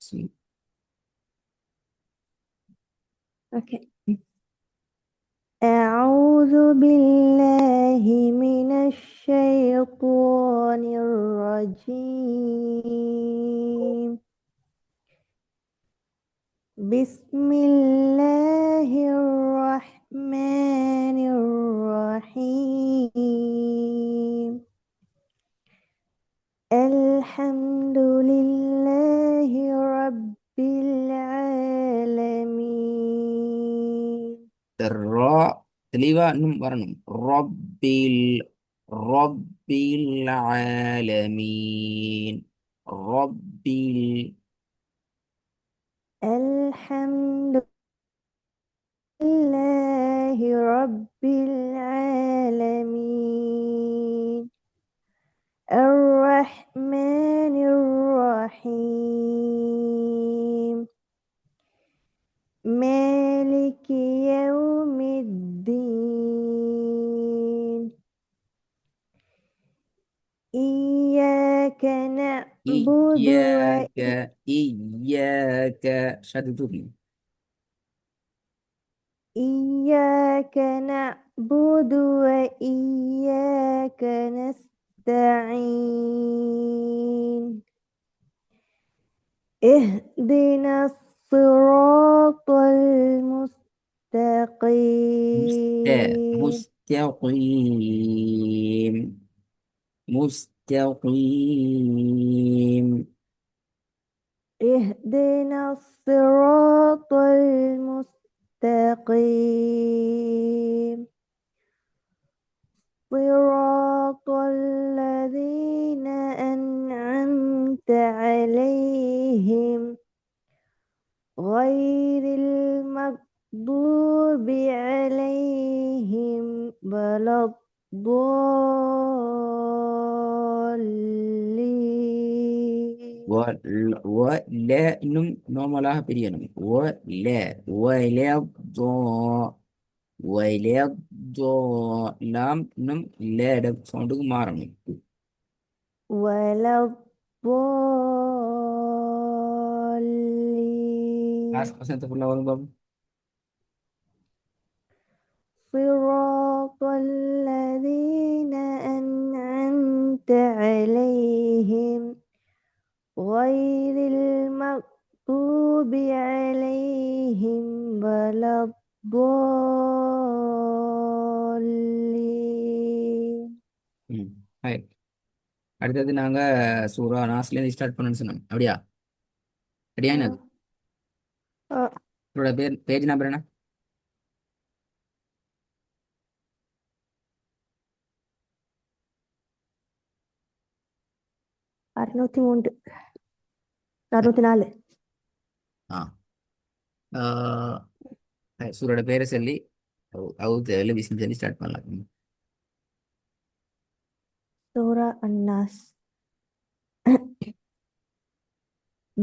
بسم اوكي. أعوذ بالله من الشيطان الرجيم. بسم الله الرحمن الرحيم. الحمد لله رب العالمين. الراء تليبا نم ورنم رب العالمين رب الحمد لله رب العالمين. الرحمن الرحيم. مالك يوم الدين. إياك نعبد إياك شددني إياك نعبد وإياك نستعين. اهدنا الصراط المستقيم. مستقيم مستقيم اهدنا الصراط المستقيم. صراط الذين أنعمت عليهم غير المغضوب عليهم ولا الضالين. ولا نم نوملا بريانم ولا لام نم لا சவுண்டுக்கு மாறணும். ولا الضالين. லாஸ்ட் வசனத்தை ஃபுல்லா வரும் பாபு. صراط الذين أنعمت عليهم غير المغضوب عليهم ولا الضالين. ம் ஹாய். அடுத்தது நாங்க சூரா நாஸ்ல இருந்து ஸ்டார்ட் பண்ணணும்னு சொன்னோம். அப்படியா? ரெடியா என்னது? آه، آه، உங்களோட பேஜ் நம்பர் என்ன? 603 604. ஆ சூரோட பேரை சொல்லி அவுத்து எழுதி சொல்லி ஸ்டார்ட் பண்ணலாம். سورة الناس.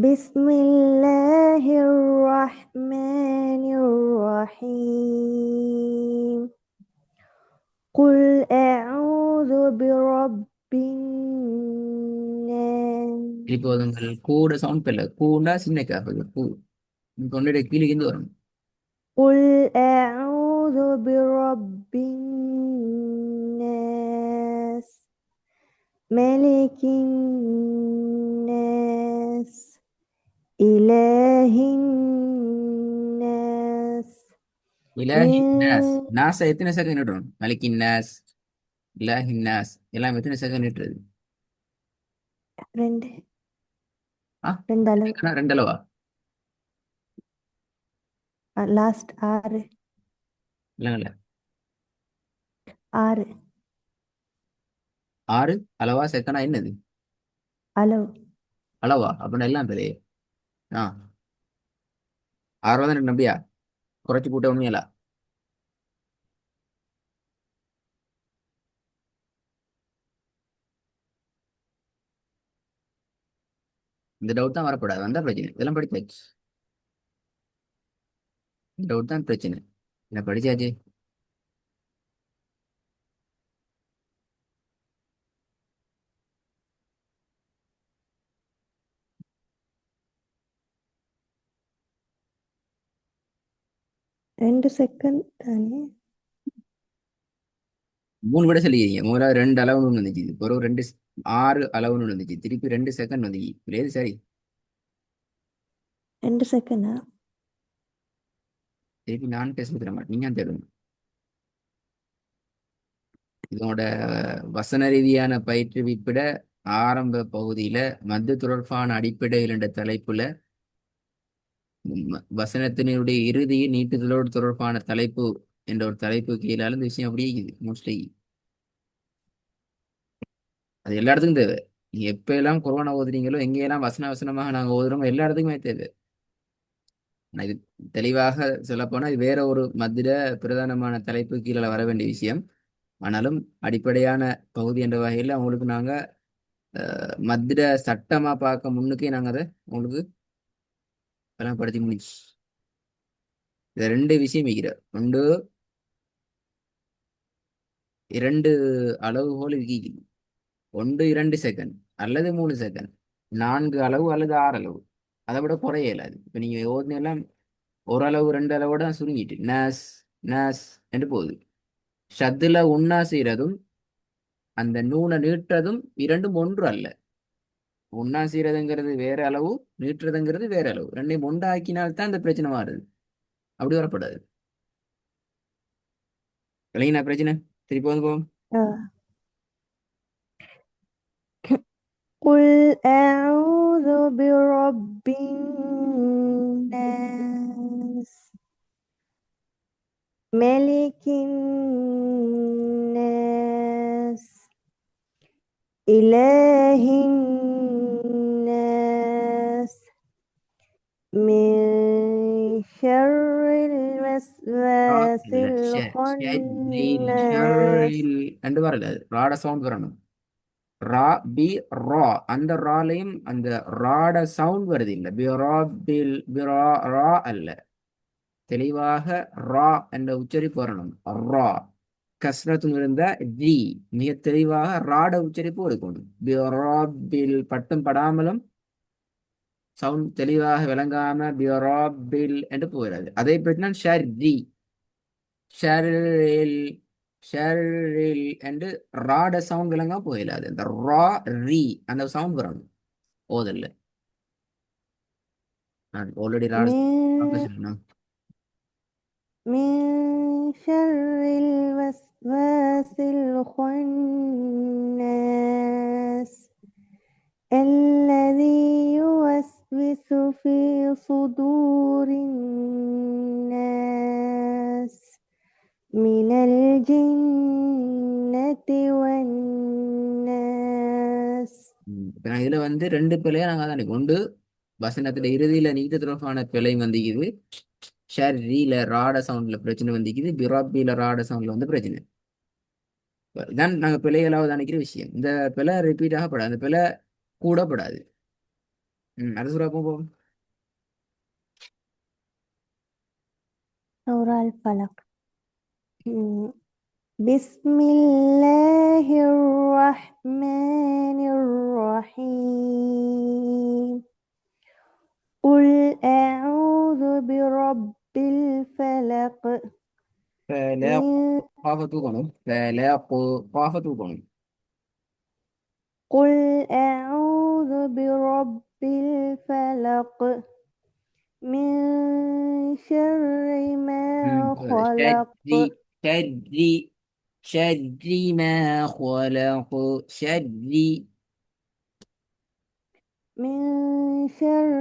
بسم الله الرحمن الرحيم. قل أعوذ برب الناس. இப்போ உங்கள் கூட சவுண்ட் பண்ணல. கூண்டா சின்ன காஃபு கூ கொண்டு கீழே இருந்து வரணும். قل أعوذ برب الناس ملك الناس إله الناس இலாஹி நாஸ் من நாஸை எத்தனை செகண்ட் விடணும்? மலிக்கின் நாஸ் இலாஹி நாஸ் எல்லாம் எத்தனை செகண்ட் விட்டுறது? ரெண்டு ஆ ரெண்டு அளவு. ரெண்டு அளவா? லாஸ்ட் ஆறு. இல்லைங்கல்ல, 6 ஆறு அளவா செகண்டா என்னது? அளவு. அளவா அப்படின்னா எல்லாம் பெரிய. ஆ 6 ரெண்டு நம்பியா குறைச்சி கூட்ட உண்மையில இந்த டவுட் தான் வரக்கூடாது. வந்தா பிரச்சனை. இதெல்லாம் படிச்சாச்சு. இந்த டவுட் தான் பிரச்சனை. என்ன படிச்சாச்சு. 2 செகண்ட் தானே. 3 விட சொல்லிக்கிறீங்க. முதல்ல 2 அளவுன்னு ஒண்ணு வந்துச்சு, ஒரு 6 அளவுன்னு ஒண்ணு வந்துச்சு, திருப்பி 2 செகண்ட் வந்துச்சு. இதுல எது சரி? 2 செகண்டா? திருப்பி நான் டெஸ்ட் கொடுத்துட மாட்டேன், நீங்க தேடுங்க. இதனோட வசன ரீதியான பயிற்றுவிப்பிட ஆரம்ப பகுதியில மத்து தொடர்பான அடிப்படையில் என்ற தலைப்புல வசனத்தினுடைய இறுதியில் நீட்டுதலோடு தொடர்பான தலைப்பு என்ற ஒரு தலைப்பு கீழால இந்த விஷயம் அப்படியே இருக்குது மோஸ்ட்லி. அது எல்லா இடத்துக்கும் தேவை. நீங்க எப்ப எல்லாம் கொரோனா ஓதுறீங்களோ, எங்கெல்லாம் வசன வசனமாக நாங்க ஓதுறோமோ எல்லா இடத்துக்குமே தேவை. ஆனா இது தெளிவாக சொல்லப்போனா இது வேற ஒரு மத்திர பிரதானமான தலைப்பு கீழே வர வேண்டிய விஷயம். ஆனாலும் அடிப்படையான பகுதி என்ற வகையில் அவங்களுக்கு நாங்க மத்திர சட்டமா பார்க்க முன்னுக்கே நாங்க அதை உங்களுக்கு எல்லாம் படுத்தி முடிச்சு. இது 2 விஷயம் இருக்கிற ஒன்று, 2 அளவுகோல் இருக்குது. ஒன்று 2 செகண்ட் அல்லது 3 செகண்ட், 4 அளவு அல்லது 6 அளவு, அதை விட குறைய இயலாது. இப்போ நீங்க ஓதுனெல்லாம் ஒரு அளவு 2 அளவோட சுருங்கிட்டு நஸ் நஸ் என்று போகுது. ஷத்துல உன்னா செய்யறதும் அந்த நூனை நீட்டுறதும் இரண்டும் ஒன்று அல்ல. உன்னா செய்யறதுங்கிறது வேற அளவு, நீட்டுறதுங்கிறது வேற அளவு, ரெண்டையும் ஒன்றாக்கினால்தான் இந்த பிரச்சனை வருது. அப்படி வரப்படாது. இல்லைங்கண்ணா பிரச்சனை. திருப்பி வந்து போவோம். ஆ. قل أعوذ برب الناس ملك الناس إله الناس من شر الوسواس الخناس. ரெண்டு வரல, அது ராட சவுண்ட் வரணும். ரா பி ரா, அந்த ராலையும் அந்த ராட சவுண்ட் வருது இல்ல. பி ரா பில் பி ரா ரா அல்ல. தெளிவாக ரா என்ற உச்சரிப்பு வரணும். ரா கஸ்ரத்தும் இருந்த தி மிக தெளிவாக ராட உச்சரிப்பு இருக்கணும். பி ரா பில் பட்டும் படாமலும் சவுண்ட் தெளிவாக விளங்காம பி ரா பில் என்று போயிடாது. அதே பிரச்சனை ஷர்ரி ஷரில் ஷரில் என்று ராட சவுண்ட் விளங்காம போயிடாது. அந்த ரா ரி அந்த சவுண்ட் வரணும் ஓதல்ல. நான் ஆல்ரெடி ராட من சொல்லணும். من شر الوسواس الخناس الذي يوسوس في صدور الناس من الجنة والناس. இப்ப நான் இதுல 2 பிழையா நாங்க தான் ஒன்று வசனத்துல இறுதியில நீக்க தொடர்பான பிழை வந்திக்குது. ஷர்ரில ராட சவுண்ட்ல பிரச்சனை வந்திக்குது. பிராபில ராட சவுண்ட்ல பிரச்சனை. இதான் நாங்க பிழைகளாவது நினைக்கிற விஷயம். இந்த பிழை ரிப்பீட் ஆகப்படாது, அந்த பிழை கூடப்படாது. அது சொல்ல போவோம். سورة الفلق. بسم الله الرحمن الرحيم. قل أعوذ برب الفلق فلا من قاف تقولون فلا قاف تقولون. قل أعوذ برب الفلق من شر ما خلق شري شري شري ما خلق شري من شر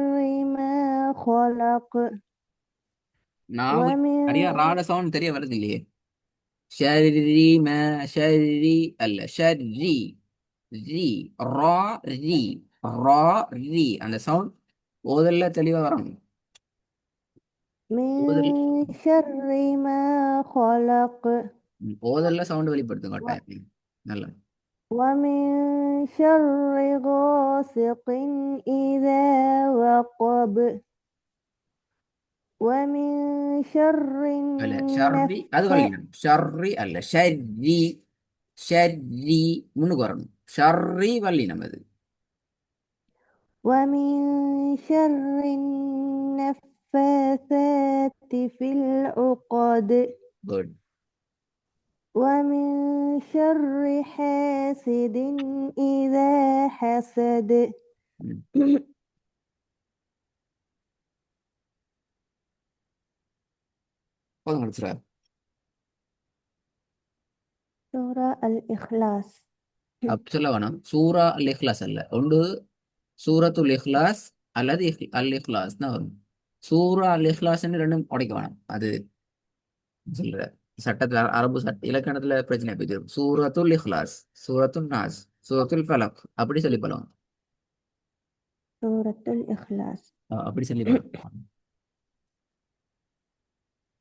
ما خلق நான் சரியா ومن ராட சவுண்ட் தெரிய வருது இல்லையே. ஷர்ரி ம ஷர்ரி அல்ல ஷர்ரி ரி ரா ரி ரா ரி அந்த சவுண்ட் ஓதல்ல தெளிவா வரணும். من ஓதல் شر ما خلق ஓதல்ல சவுண்ட் வெளிப்படுத்தும் கட்டாயம். நல்லா. ومن شر غاسق إذا وقب ومن شر அல்ல ஷர்ரி அது வல்லினம். ஷர்ரி அல்ல ஷர்ரி ஷர்ரி முன்னுக்கு வரணும். ஷர்ரி வல்லினம் அது. ومن شر النفاثات في العقد குட். ومن شر حاسد إذا حسد போதும் முடிச்சுடா. سورة الإخلاص. அப்படி சொல்ல வேணாம். சூரா அல் இஹ்லாஸ் அல்ல, ஒன்று சூரத்துல் இஹ்லாஸ் அல்லது அல் இஹ்லாஸ் தான் வரும். சூரா அல் இஹ்லாஸ்ன்னு ரெண்டும் உடைக்க வேணாம். அது சொல்ற சட்டத்துல அரபு இலக்கணத்துல பிரச்சனை போயிட்டு சூரத்துல் இஹ்லாஸ், சூரத்துல் நாஸ், சூரத்துல் ஃபலக் அப்படி சொல்லி பழம். سورة الإخلاص. அப்படி சொல்லி பழம்.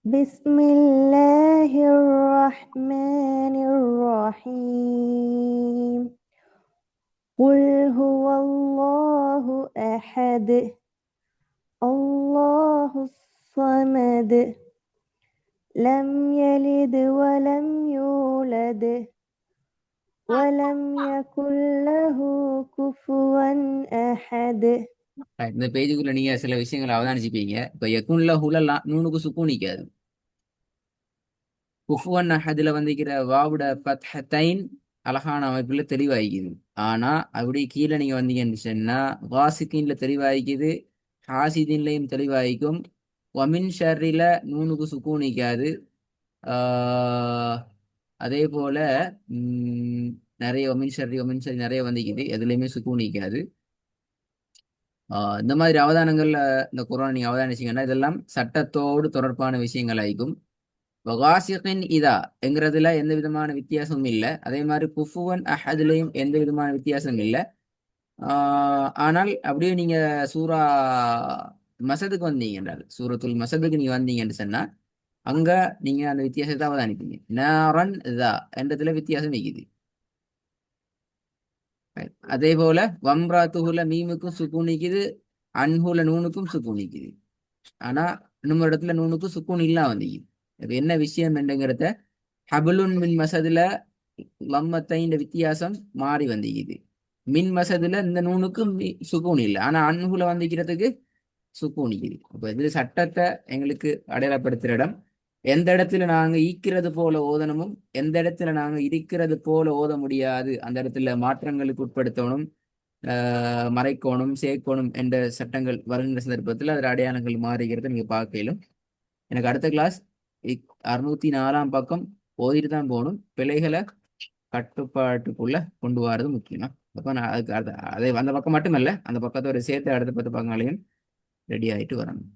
بسم الله الرحمن الرحيم قل هو الله أحد الله الصمد لم يلد ولم يولد ولم يكن له كفوا أحد. இந்த பேஜுக்குள்ள நீங்க சில விஷயங்களை அவதானிச்சுப்பீங்க. இப்ப யகுன்ல ஹுலலாம் நூனுக்கு சுக்கூனிக்காது. குஃபுவன் அஹதுல வந்திருக்கிற வாவுட ஃபத்ஹத்தைன் அழகான அமைப்புல தெளிவாயிக்குது. ஆனா அப்படி கீழே நீங்க வந்தீங்கன்னு சொன்னா வாசித்தீன்ல தெளிவாயிக்குது, ஹாசிதீன்லையும் தெளிவாயிக்கும். ஒமின் ஷர்ரில நூனுக்கு சுக்கூனிக்காது. ஆஹ் அதே போல நிறைய ஒமின் ஷர்ரி நிறைய வந்திக்குது, எதுலையுமே சுக்கூனிக்காது. இந்த மாதிரி அவதானங்கள்ல இந்த குர்ஆனை நீங்க அவதானிச்சீங்கன்னா இதெல்லாம் சட்டத்தோடு தொடர்பான விஷயங்கள் ஆயிக்கும். வகாசிகின் இதா என்கிறதுல எந்த விதமான வித்தியாசமும் இல்லை. அதே மாதிரி குஃபுவன் அஹதுலையும் எந்த விதமான வித்தியாசமும் இல்லை. ஆனால் அப்படியே நீங்க சூரா மசதுக்கு வந்தீங்க என்றால், சூரத்துல் மசதுக்கு நீங்க வந்தீங்கன்னு சொன்னா அங்க நீங்க அந்த வித்தியாசத்தை அவதானிப்பீங்க. நாரன் இதா என்றதுல வித்தியாசம் இருக்குது. அதே போல வம்ராத்துகுல மீமுக்கும் சுக்கூன் நிக்குது, அன்ஹுல நூனுக்கும் சுக்கூன் நிக்குது. ஆனா இன்னொரு இடத்துல நூனுக்கும் சுக்கூன் இல்லாம வந்திக்குது. அது என்ன விஷயம் என்னங்கிறத ஹபுலுன் மின் மசதுல லம்மத்தை இந்த வித்தியாசம் மாறி வந்திக்குது. மின் மசதுல இந்த நூனுக்கு சுக்கூன் இல்லை, ஆனா அன்ஹுல வந்திக்கிறதுக்கு சுக்கூன் இருக்குது. அப்ப இது சட்டத்தை எங்களுக்கு அடையாளப்படுத்துற இடம். எந்த இடத்துல நாங்க ஈக்கிறது போல ஓதனமும் எந்த இடத்துல நாங்க இருக்கிறது போல ஓத முடியாது அந்த இடத்துல மாற்றங்களுக்கு உட்படுத்தணும், மறைக்கோணும், சேர்க்கோணும் என்ற சட்டங்கள் வருகின்ற சந்தர்ப்பத்தில் அதில் அடையாளங்கள் மாறுகிறது நீங்க பார்க்கலும். எனக்கு அடுத்த கிளாஸ் 604 பக்கம் ஓதிட்டு தான் போகணும். பிழைகளை கட்டுப்பாட்டுக்குள்ள கொண்டு வரது முக்கியம். அப்போ நான் அதுக்கு அதை அந்த பக்கம் மட்டுமல்ல, அந்த பக்கத்தோட சேர்த்து அடுத்த 10 பக்கங்களையும் ரெடி ஆகிட்டு வரணும்.